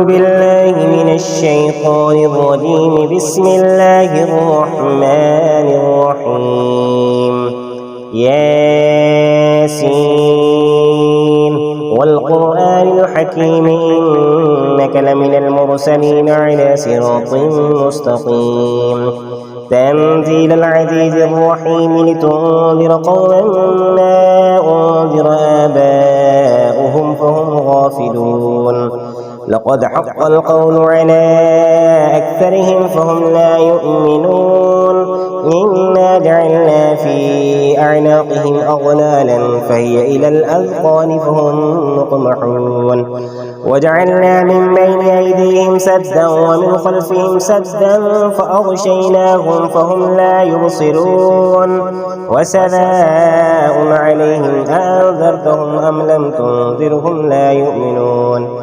أعوذ بالله من الشيطان الرجيم. بسم الله الرحمن الرحيم. ياسين والقرآن الحكيم إنك لمن المرسلين على صراط مستقيم. تنزيل العزيز الرحيم لتنذر قوما ما أنذر آباؤهم فهم غافلون. لقد حق القول على أكثرهم فهم لا يؤمنون. إنا جعلنا في أعناقهم أغلالا فهي إلى الأذقان فهم مقمحون. وجعلنا من بين أيديهم سدا ومن خلفهم سدا فأغشيناهم فهم لا يبصرون. وسواء عليهم أنذرتهم أم لم تنذرهم لا يؤمنون.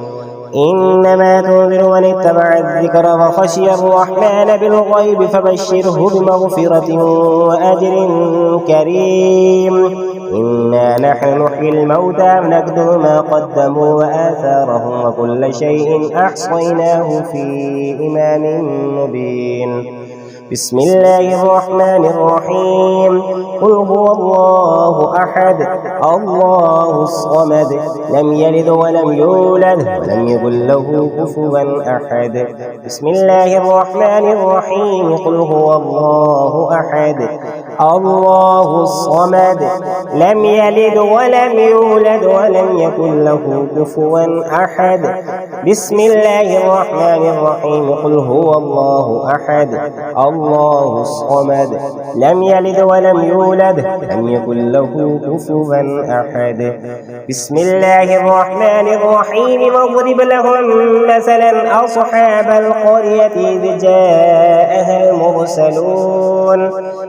إنما تنذر من اتبع الذكر وخشي الرحمن بالغيب فبشره بمغفرة وأجر كريم. إنا نحن نحيي الموتى ونكتب ما قدموا وآثارهم وكل شيء أحصيناه في إمام مبين. بسم الله الرحمن الرحيم. قل هو الله أحد الله الصمد لم يلد ولم يولد ولم يكن له كفوا أحد. بسم الله الرحمن الرحيم. قل هو الله أحد الله الصمد لم يلد ولم يولد ولم يكن له كفوا أحد. بسم الله الرحمن الرحيم. قل هو الله أحد الله الصمد لم يلد ولم يولد لم يكن له كفوا أحد. بسم الله الرحمن الرحيم. واضرب لهم مثلا أصحاب القرية إذ جاءها المرسلون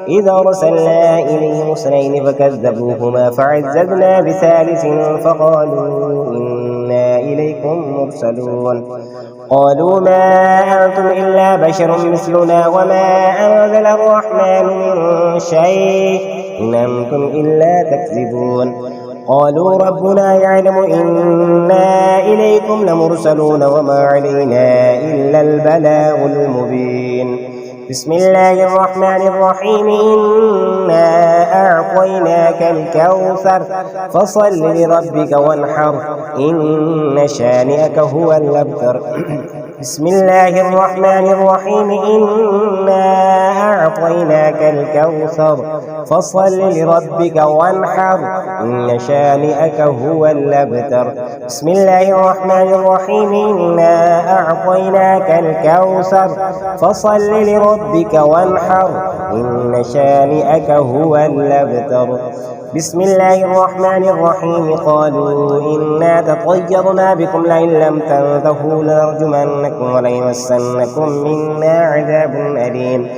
إذ أرسلنا إليهم اثنين فكذبوهما فعززنا بثالث فقالوا إنا إليكم مرسلون. قالوا ما أنتم إلا بشر مثلنا وما أنزل الرحمن من شيء إن أنتم إلا تكذبون. قالوا ربنا يعلم إنا إليكم لمرسلون وما علينا إلا البلاغ المبين. بسم الله الرحمن الرحيم. إنا أعطيناك الكوثر فصل لربك وانحر إن شانئك هو الأبتر. بسم الله الرحمن الرحيم. إنا أعطيناك الكوثر فصل لربك وانحر إن شانئك هو الأبتر. بسم الله الرحمن الرحيم. إنا أعطيناك الكوثر فصل لربك وانحر إن شانئك هو الأبتر. بسم الله الرحمن الرحيم. قالوا إنا تطيرنا بكم لئن لم تنتهوا لنرجمنكم وليمسنكم منا عذاب أليم.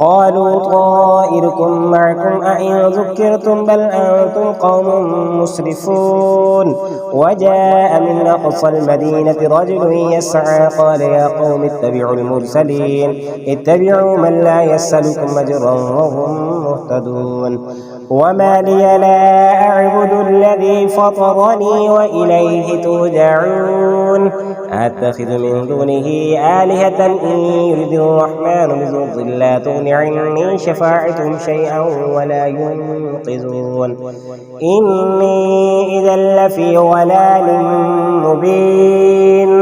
قالوا طائركم معكم أئن ذكرتم بل أنتم قوم مسرفون. وجاء من أقصى المدينة رجل يسعى قال يا قوم اتبعوا المرسلين اتبعوا من لا يسألكم أجرا وهم مهتدون. وما لي لا أعبد الذي فطرني وإليه ترجعون. أتخذ من دونه آلهة إن يرد الرحمن بضر لا تغن عني شفاعتهم شيئا ولا ينقذون. إني إذا لفي ضلال مبين.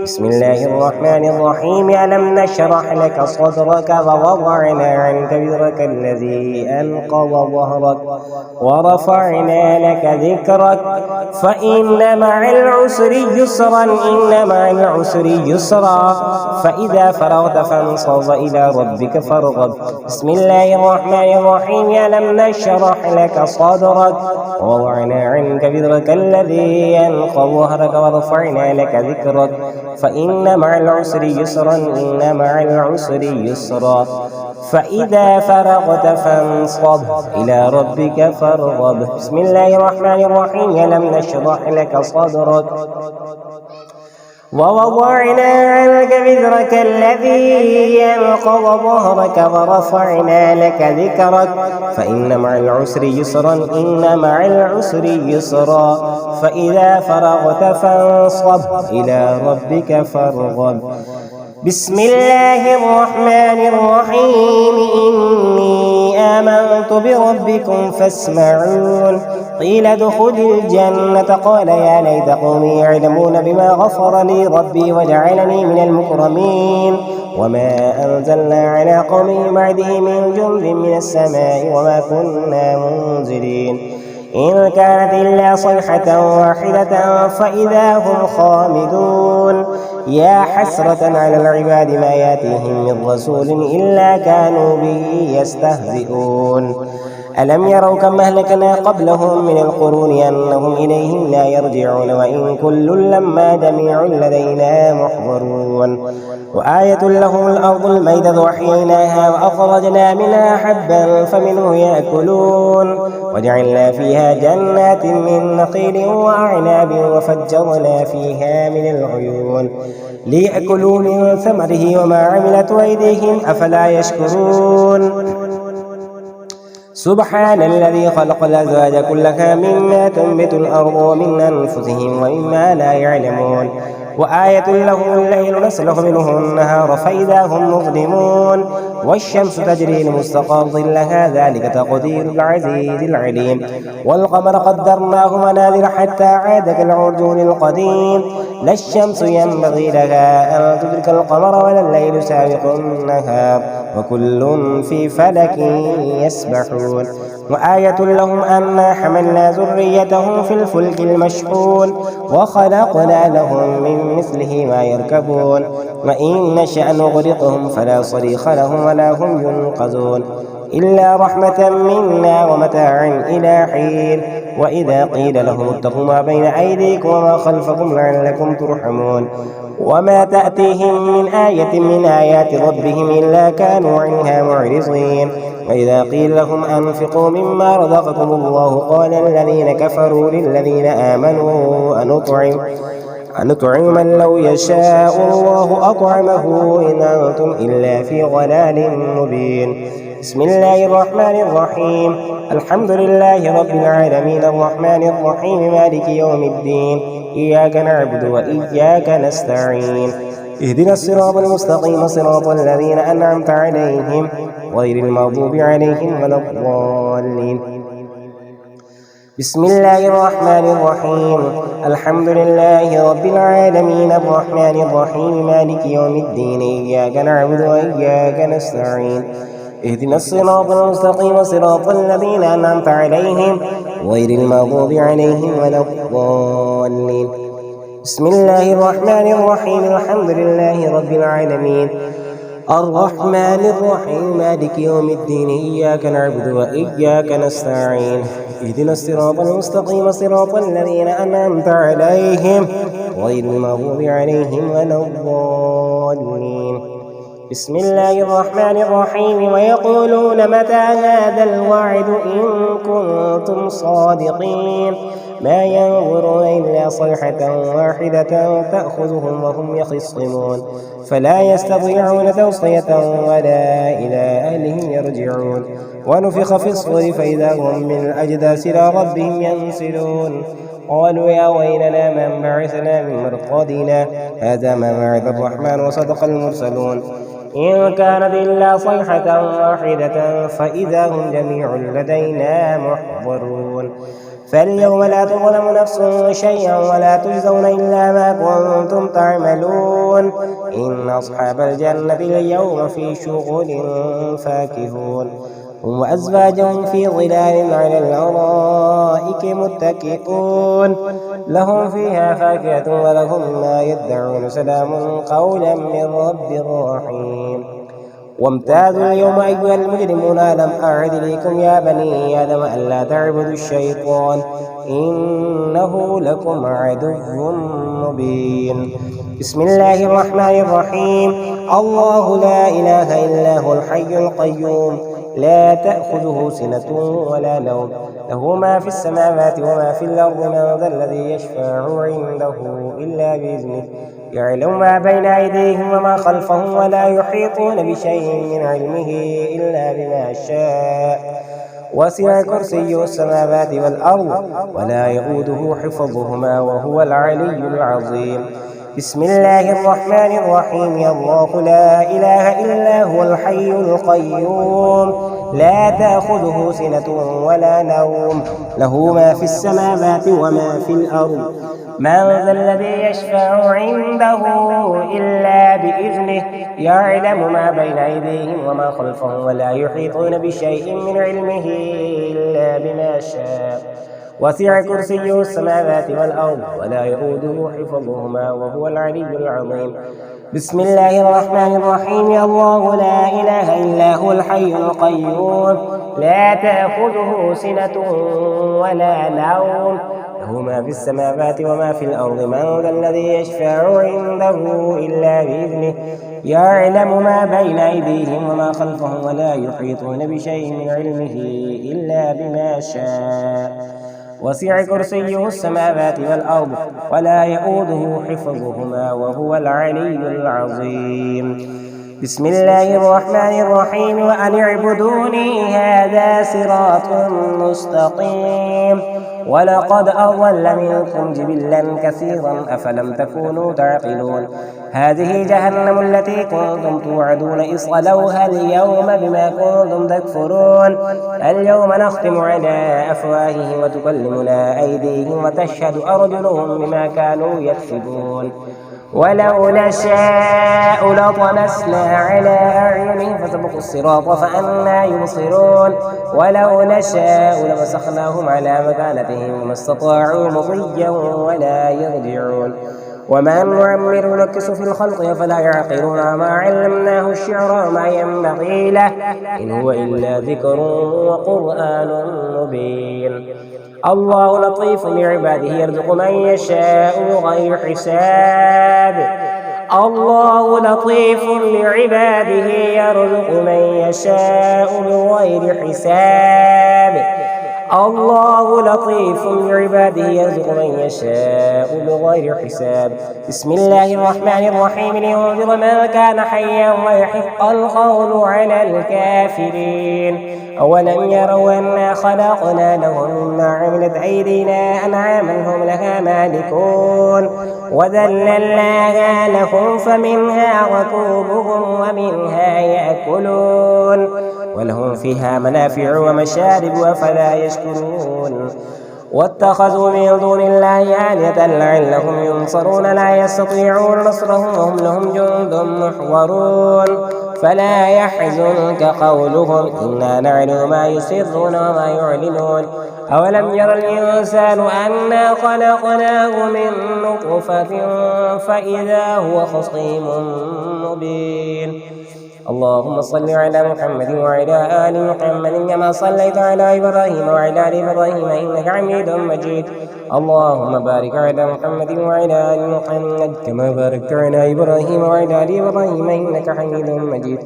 بسم الله الرحمن الرحيم. ألم نشرح لك صدرك ووضعنا عنك وزرك الذي أنقض ظهرك ورفعنا لك ذكرك فإن مع العسر يسرا إن مع العسر يسرا فإذا فرغت فانصب إلى ربك فارغب. بسم الله الرحمن الرحيم. ألم نشرح لك صدرك ووضعنا عنك وزرك الذي أنقض ظهرك ورفعنا لك ذكرك فإن مع العسر يسرا إن مع العسر يسرا فإذا فرغت فانصب إلى ربك فارغب. بسم الله الرحمن الرحيم. ألم نشرح لك صدرك ووضعنا عنك وزرك الذي أنقض ظهرك ورفعنا لك ذكرك فإن مع العسر يسرا إن مع العسر يسرا فإذا فرغت فانصب إلى ربك فارغب. بسم الله الرحمن الرحيم إني آمنت بربكم فاسمعون. قيل ادخل الجنة قال يا ليت قومي يعلمون بما غفر لي ربي وجعلني من المكرمين. وما أنزلنا على قومه بعده من جند من السماء وما كنا منزلين إن كانت إلا صيحة واحدة فإذا هم خامدون. يا حسرة على العباد ما ياتيهم من رسول إلا كانوا به يستهزئون. ألم يروا كم أهلكنا قبلهم من القرون أنهم إليهم لا يرجعون وإن كل لما جميع لدينا محضرون. وآية لهم الأرض الميتة وأحييناها وأخرجنا منها حبا فمنه يأكلون وجعلنا فيها جنات من نخيل وأعناب وفجرنا فيها من العيون ليأكلوا من ثمره وما عملت أيديهم أفلا يشكرون. سبحان الذي خلق الأزواج كلها مما تنبت الأرض ومن أنفسهم ومما لا يعلمون. وآية لهم الليل نسلخ منه النهار فإذا هم مظلمون والشمس تجري لمستقر لها ذلك تقدير العزيز العليم. والقمر قدرناه منازل حتى عاد كالعرجون القديم لا الشمس ينبغي لها أن تدرك القمر ولا الليل سابق النهار وكل في فلك يسبحون. وآية لهم أنا حملنا ذريتهم في الفلك المشحون وخلقنا لهم من مثله ما يركبون وإن نشأ نغرقهم فلا صريخ لهم ولا هم ينقذون إلا رحمة منا ومتاعا إلى حين. وإذا قيل لهم اتقوا ما بين أيديكم وما خلفكم لعلكم ترحمون وما تأتيهم من آية من آيات ربهم إلا كانوا عنها معرضين. وإذا قيل لهم أنفقوا مما رزقكم الله قال الذين كفروا للذين آمنوا أنطعم من لو يشاء الله أطعمه إن أنتم إلا في ضلال مبين. بسم الله الرحمن الرحيم الحمد لله رب العالمين الرحمن الرحيم مالك يوم الدين إياك نعبد وإياك نستعين اهدنا الصراط المستقيم صراط الذين أنعمت عليهم غير المغضوب عليهم ولا الضالين. بسم الله الرحمن الرحيم الحمد لله رب العالمين الرحمن الرحيم مالك يوم الدين إياك نعبد وإياك نستعين اهدنا الصراط المستقيم صراط الذين أنعمت عليهم غير المغضوب عليهم ولا الضالين. بسم الله الرحمن الرحيم الحمد لله رب العالمين الرحمن الرحيم مالك يوم الدين إياك نعبد وإياك نستعين اهدنا الصراط المستقيم صراط الذين أنعمت عليهم غير المغضوب عليهم ولا الضالين. بسم الله الرحمن الرحيم ويقولون متى هذا الوعد إن كنتم صادقين ما ينظرون إلا صيحة واحدة تأخذهم وهم يخصمون فلا يستطيعون توصية ولا إلى أهلهم يرجعون. ونفخ في الصور فإذا هم من الأجداث إلى ربهم ينسلون قالوا يا ويلنا من بعثنا من مرقدنا هذا ما وعد الرحمن وصدق المرسلون إن كانت إلا صيحة واحدة فإذا هم جميع لدينا محضرون. فاليوم لا تظلم نفس شيئا ولا تجزون إلا ما كنتم تعملون إن أصحاب الجنة اليوم في شغل فاكهون هم وأزواجهم في ظلال على الأرائك متكئون لهم فيها فاكهة ولهم ما يدعون سلام قولا من رب رحيم. وامتازوا اليوم أيها المجرمون ألم أعد إليكم يا بني آدم ألا تعبدوا الشيطان إنه لكم عدو مبين. بسم الله الرحمن الرحيم الله لا إله إلا هو الحي القيوم لا تأخذه سنة ولا نوم له ما في السماوات وما في الأرض من ذا الذي يشفع عنده إلا بإذنه يعلم ما بين أيديهم وما خلفهم ولا يحيطون بشيء من علمه إلا بما شاء وسع كرسيه السماوات والأرض ولا يؤوده حفظهما وهو العلي العظيم بسم الله الرحمن الرحيم الله لا إله إلا هو الحي القيوم لا تأخذه سنة ولا نوم له ما في السماوات وما في الأرض من ذا الذي يشفع عنده إلا بإذنه يعلم ما بين أيديهم وما خلفهم ولا يحيطون بشيء من علمه إلا بما شاء وسع كرسيه السماوات والأرض ولا يؤوده حفظهما وهو العلي العظيم بسم الله الرحمن الرحيم الله لا إله إلا هو الحي القيوم لا تأخذه سنة ولا نوم له ما في السماوات وما في الأرض من ذا الذي يشفع عنده إلا بإذنه يعلم ما بين أيديهم وما خلفهم ولا يحيطون بشيء من علمه إلا بما شاء وسع كرسيه السماوات والأرض ولا يؤوده حفظهما وهو العلي العظيم بسم الله الرحمن الرحيم وأن اعبدوني هذا صراط مستقيم ولقد أضل منكم جبلا كثيرا أفلم تكونوا تعقلون هذه جهنم التي كنتم توعدون اصلوها اليوم بما كنتم تكفرون اليوم نختم على أفواههم وتكلمنا أيديهم وتشهد أرجلهم بما كانوا يكسبون ولو نشاء لطمسنا على أعينهم فسبقوا الصراط فأنى يبصرون ولو نشاء لمسخناهم على مكانتهم وما استطاعوا مضيا ولا يرجعون وما نعمر نكس في الخلق فلا يعقلون ما علمناه الشعر ما ينبغي له إن هو إلا ذكر وقرآن مبين الله لطيف بعباده يرزق من يشاء بغير حساب الله لطيف بعباده يرزق من يشاء بغير حساب الله لطيف بعباده يرزق من يشاء بغير حساب بسم الله الرحمن الرحيم لينذر من كان حيا ويحق القول على الكافرين أولم يروا أنا خلقنا لهم مما عملت أيدينا أنعاما هم لها مالكون وذللناها لهم فمنها ركوبهم ومنها يأكلون ولهم فيها منافع ومشارب أفلا يشكرون واتخذوا من دون الله آلهة لعلهم ينصرون لا يستطيعون نصرهم وهم لهم جند محضرون فلا يحزنك قولهم إنا نعلم ما يسرون وما يعلنون أولم ير الإنسان أنا خلقناه من نطفة فإذا هو خصيم مبين اللهم صل على محمد وعلى آل محمد كما صليت على إبراهيم وعلى آل إبراهيم إنك حميد مجيد اللهم بارك على محمد وعلى آل محمد كما باركت على إبراهيم وعلى آل إبراهيم إنك حميد مجيد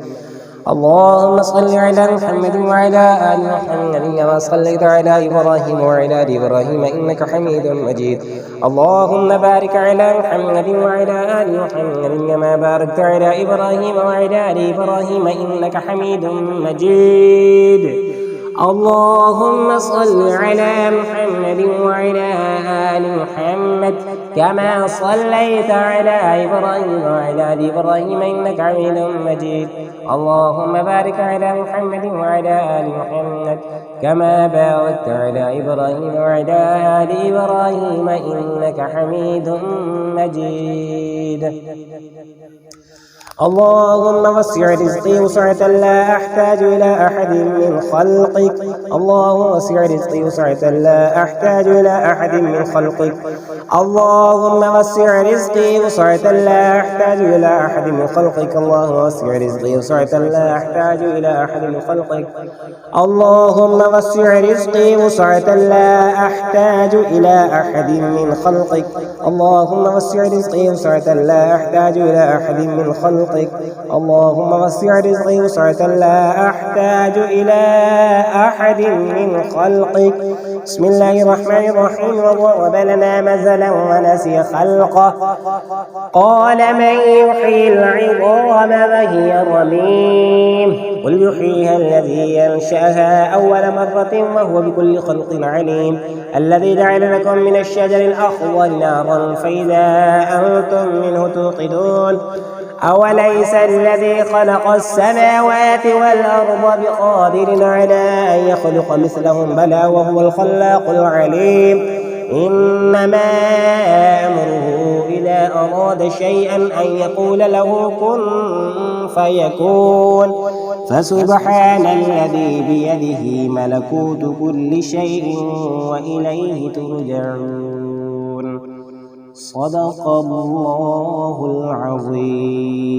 اللهم صل على محمد وعلى آل محمد كما صليت على إبراهيم وعلى آل إبراهيم إنك حميد مجيد اللهم بارك على محمد وعلى آل محمد كما باركت على إبراهيم وعلى آل إبراهيم إنك حميد مجيد اللهم صل على محمد وعلى آل محمد كما صليت على إبراهيم وعلى آل إبراهيم إنك حميد مجيد اللهم بارك على محمد وعلى آل محمد كما باركت على إبراهيم وعلى آل إبراهيم إنك حميد مجيد اللهم وسع رزقي وسعة لا أحتاج إلى أحد من خلقك اللهم وسع رزقي وسعة لا أحتاج إلى أحد من خلقك اللهم وسع رزقي وسعة لا أحتاج إلى أحد من خلقك اللهم وسع رزقي وسعة لا أحتاج إلى أحد من خلقك اللهم وسع رزقي وسعة لا أحتاج إلى أحد من خلقك اللهم وسع رزقي وسعة لا أحتاج إلى أحد من خلقك اللهم وسع رزقي وسعة لا أحتاج إلى أحد من خلقك بسم الله الرحمن الرحيم وضرب لنا مثلا ونسى ونسي خلقه قال من يحيي العظام وهي رميم قل يحييها الذي ينشأها أول مرة وهو بكل خلق عليم الذي جعل لكم من الشجر الأخضر نارا فإذا أنتم منه توقدون أوليس الذي خلق السماوات والأرض بقادر على أن يخلق مثلهم بلى وهو الخلاق العليم إنما أمره إذا أراد شيئا أن يقول له كن فيكون فسبحان الذي بيده ملكوت كل شيء وإليه ترجعون صدق الله العظيم.